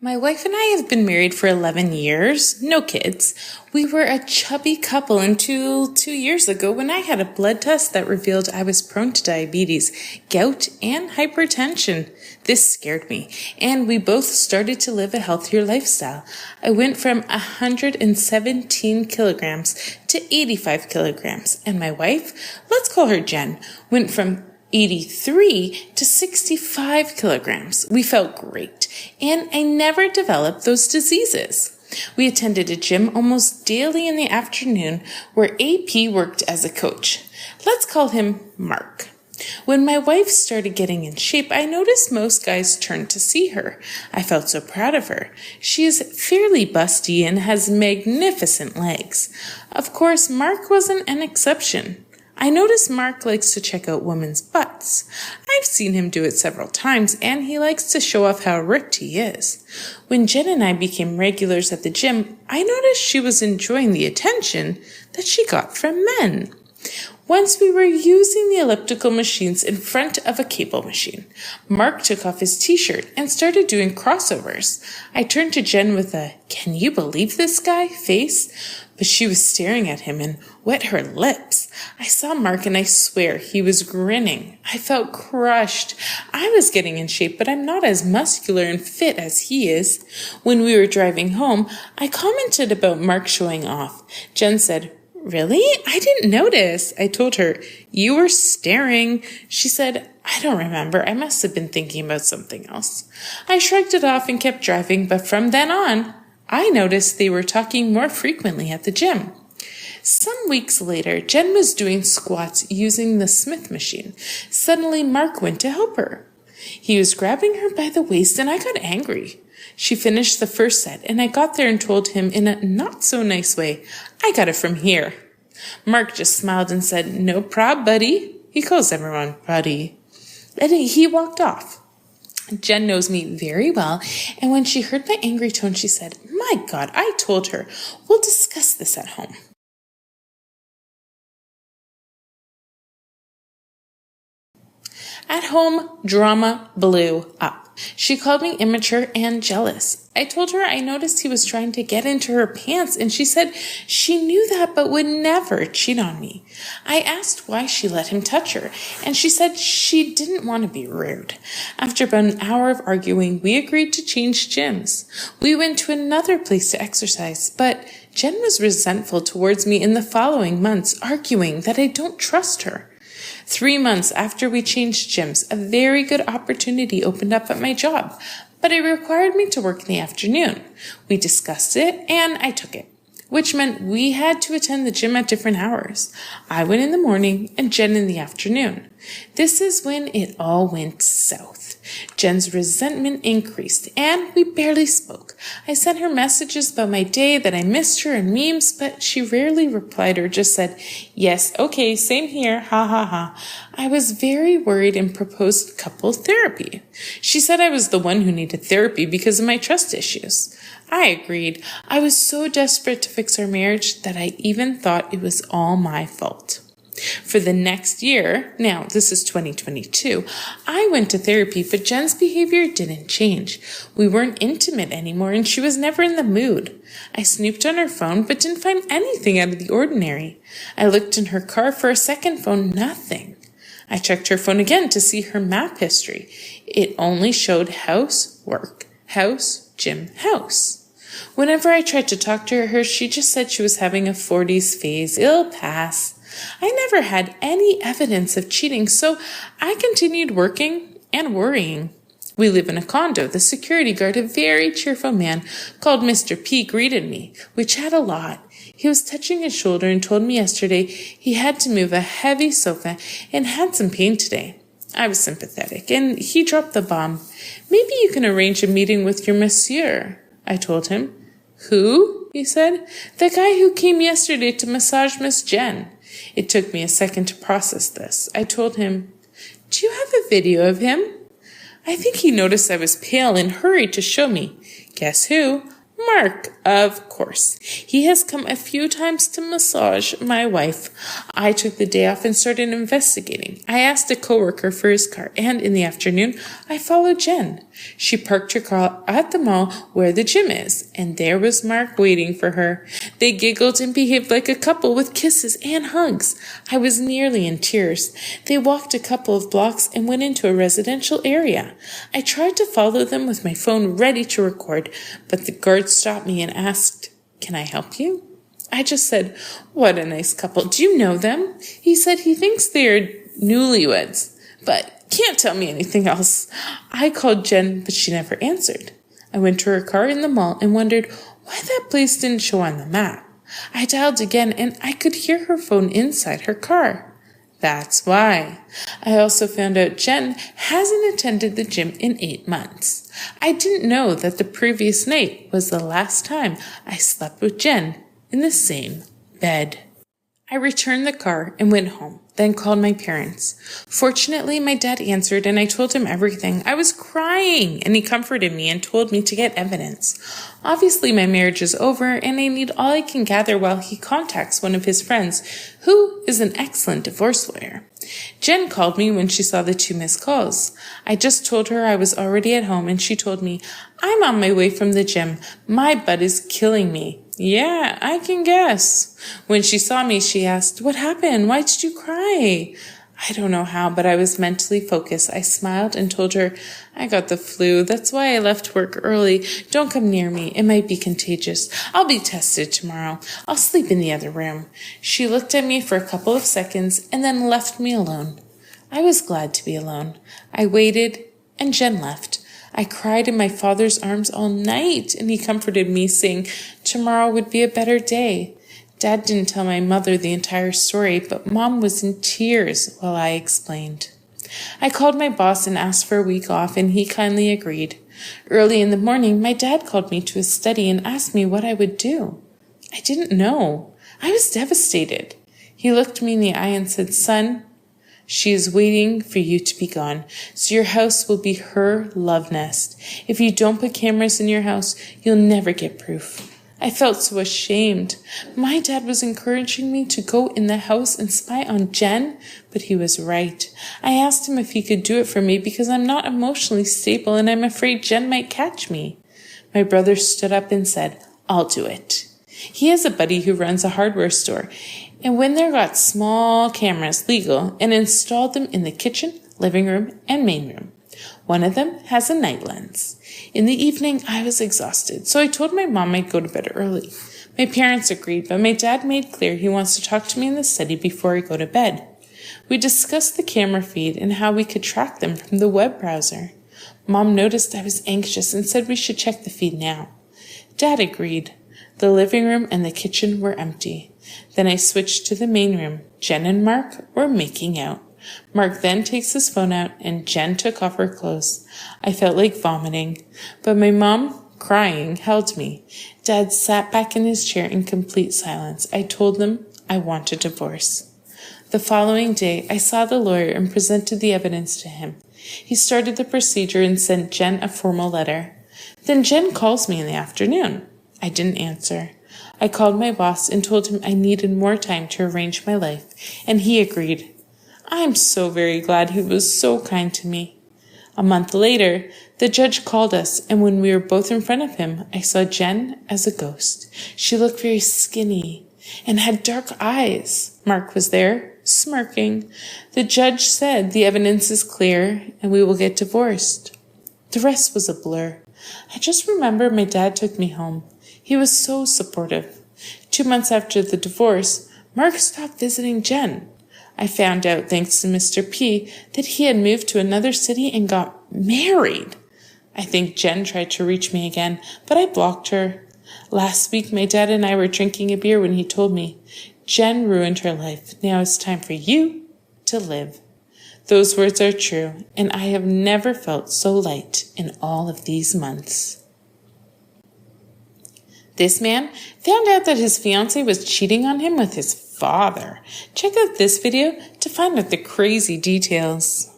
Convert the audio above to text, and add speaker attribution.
Speaker 1: My wife and I have been married for 11 years, no kids. We were a chubby couple until 2 years ago when I had a blood test that revealed I was prone to diabetes, gout, and hypertension. This scared me, and we both started to live a healthier lifestyle. I went from 117 kilograms to 85 kilograms, and my wife, let's call her Jen, went from 83 to 65 kilograms. We felt great, and I never developed those diseases. We attended a gym almost daily in the afternoon where AP worked as a coach. Let's call him Mark. When my wife started getting in shape, I noticed most guys turned to see her. I felt so proud of her. She is fairly busty and has magnificent legs. Of course, Mark wasn't an exception. I noticed Mark likes to check out women's butts. I've seen him do it several times, and he likes to show off how ripped he is. When Jen and I became regulars at the gym, I noticed she was enjoying the attention that she got from men. Once we were using the elliptical machines in front of a cable machine. Mark took off his t-shirt and started doing crossovers. I turned to Jen with a, "Can you believe this guy?" face, but she was staring at him and wet her lips. I saw Mark and I swear he was grinning. I felt crushed. I was getting in shape, but I'm not as muscular and fit as he is. When we were driving home, I commented about Mark showing off. Jen said, "Really? I didn't notice." I told her, "You were staring." She said, "I don't remember. I must have been thinking about something else." I shrugged it off and kept driving, but from then on, I noticed they were talking more frequently at the gym. Some weeks later, Jen was doing squats using the Smith machine. Suddenly, Mark went to help her. He was grabbing her by the waist, and I got angry. She finished the first set, and I got there and told him in a not-so-nice way, "I got it from here." Mark just smiled and said, "No prob, buddy." He calls everyone buddy. And he walked off. Jen knows me very well, and when she heard my angry tone, she said, "My God, I told her. We'll discuss this at home." At home, drama blew up. She called me immature and jealous. I told her I noticed he was trying to get into her pants, and she said she knew that but would never cheat on me. I asked why she let him touch her, and she said she didn't want to be rude. After about an hour of arguing, we agreed to change gyms. We went to another place to exercise, but Jen was resentful towards me in the following months, arguing that I don't trust her. 3 months after we changed gyms, a very good opportunity opened up at my job, but it required me to work in the afternoon. We discussed it, and I took it, which meant we had to attend the gym at different hours. I went in the morning and Jen in the afternoon. This is when it all went south. Jen's resentment increased, and we barely spoke. I sent her messages about my day, that I missed her, and memes, but she rarely replied or just said, "Yes, okay, same here, ha ha ha." I was very worried and proposed couple therapy. She said I was the one who needed therapy because of my trust issues. I agreed. I was so desperate to fix our marriage that I even thought it was all my fault. For the next year, now this is 2022, I went to therapy, but Jen's behavior didn't change. We weren't intimate anymore, and she was never in the mood. I snooped on her phone, but didn't find anything out of the ordinary. I looked in her car for a second phone, nothing. I checked her phone again to see her map history. It only showed house, work, house, gym, house. Whenever I tried to talk to her, she just said she was having a 40s phase. It'll pass. I never had any evidence of cheating, so I continued working and worrying. We live in a condo. The security guard, a very cheerful man called Mr. P, greeted me. We chat a lot. He was touching his shoulder and told me yesterday he had to move a heavy sofa and had some pain today. I was sympathetic, and he dropped the bomb. "Maybe you can arrange a meeting with your monsieur," I told him. "Who?" he said. "The guy who came yesterday to massage Miss Jen." It took me a second to process this. I told him, "Do you have a video of him?" I think he noticed I was pale and hurried to show me. Guess who? Mark, of course. He has come a few times to massage my wife. I took the day off and started investigating. I asked a coworker for his car, and in the afternoon, I followed Jen. She parked her car at the mall where the gym is, and there was Mark waiting for her. They giggled and behaved like a couple with kisses and hugs. I was nearly in tears. They walked a couple of blocks and went into a residential area. I tried to follow them with my phone ready to record, but the guard stopped me and asked, "Can I help you?" I just said, "What a nice couple. Do you know them?" He said he thinks they are newlyweds, but can't tell me anything else. I called Jen, but she never answered. I went to her car in the mall and wondered why that place didn't show on the map. I dialed again and I could hear her phone inside her car. That's why. I also found out Jen hasn't attended the gym in 8 months. I didn't know that the previous night was the last time I slept with Jen in the same bed. I returned the car and went home, then called my parents. Fortunately, my dad answered and I told him everything. I was crying and he comforted me and told me to get evidence. Obviously, my marriage is over and I need all I can gather while he contacts one of his friends, who is an excellent divorce lawyer. Jen called me when she saw the 2 missed calls. I just told her I was already at home and she told me, "I'm on my way from the gym. My butt is killing me." Yeah, I can guess. When she saw me, she asked, "What happened? Why did you cry?" I don't know how, but I was mentally focused. I smiled and told her, "I got the flu. That's why I left work early. Don't come near me. It might be contagious. I'll be tested tomorrow. I'll sleep in the other room." She looked at me for a couple of seconds and then left me alone. I was glad to be alone. I waited and Jen left. I cried in my father's arms all night, and he comforted me, saying tomorrow would be a better day. Dad didn't tell my mother the entire story, but Mom was in tears while I explained. I called my boss and asked for a week off, and he kindly agreed. Early in the morning, my dad called me to his study and asked me what I would do. I didn't know. I was devastated. He looked me in the eye and said, "Son, she is waiting for you to be gone, so your house will be her love nest. If you don't put cameras in your house, you'll never get proof." I felt so ashamed. My dad was encouraging me to go in the house and spy on Jen, but he was right. I asked him if he could do it for me because I'm not emotionally stable and I'm afraid Jen might catch me. My brother stood up and said, "I'll do it." He has a buddy who runs a hardware store, and when they got small cameras legal and installed them in the kitchen, living room, and main room. One of them has a night lens. In the evening, I was exhausted, so I told my mom I'd go to bed early. My parents agreed, but my dad made clear he wants to talk to me in the study before I go to bed. We discussed the camera feed and how we could track them from the web browser. Mom noticed I was anxious and said we should check the feed now. Dad agreed. The living room and the kitchen were empty. Then I switched to the main room. Jen and Mark were making out. Mark then takes his phone out and Jen took off her clothes. I felt like vomiting, but my mom, crying, held me. Dad sat back in his chair in complete silence. I told them I want a divorce. The following day, I saw the lawyer and presented the evidence to him. He started the procedure and sent Jen a formal letter. Then Jen calls me in the afternoon. I didn't answer. I called my boss and told him I needed more time to arrange my life, and he agreed. I'm so very glad he was so kind to me. A month later, the judge called us, and when we were both in front of him, I saw Jen as a ghost. She looked very skinny and had dark eyes. Mark was there, smirking. The judge said the evidence is clear and we will get divorced. The rest was a blur. I just remember my dad took me home. He was so supportive. 2 months after the divorce, Mark stopped visiting Jen. I found out, thanks to Mr. P, that he had moved to another city and got married. I think Jen tried to reach me again, but I blocked her. Last week, my dad and I were drinking a beer when he told me, Jen ruined her life. Now it's time for you to live. Those words are true, and I have never felt so light in all of these months. This man found out that his fiancée was cheating on him with his father. Check out this video to find out the crazy details.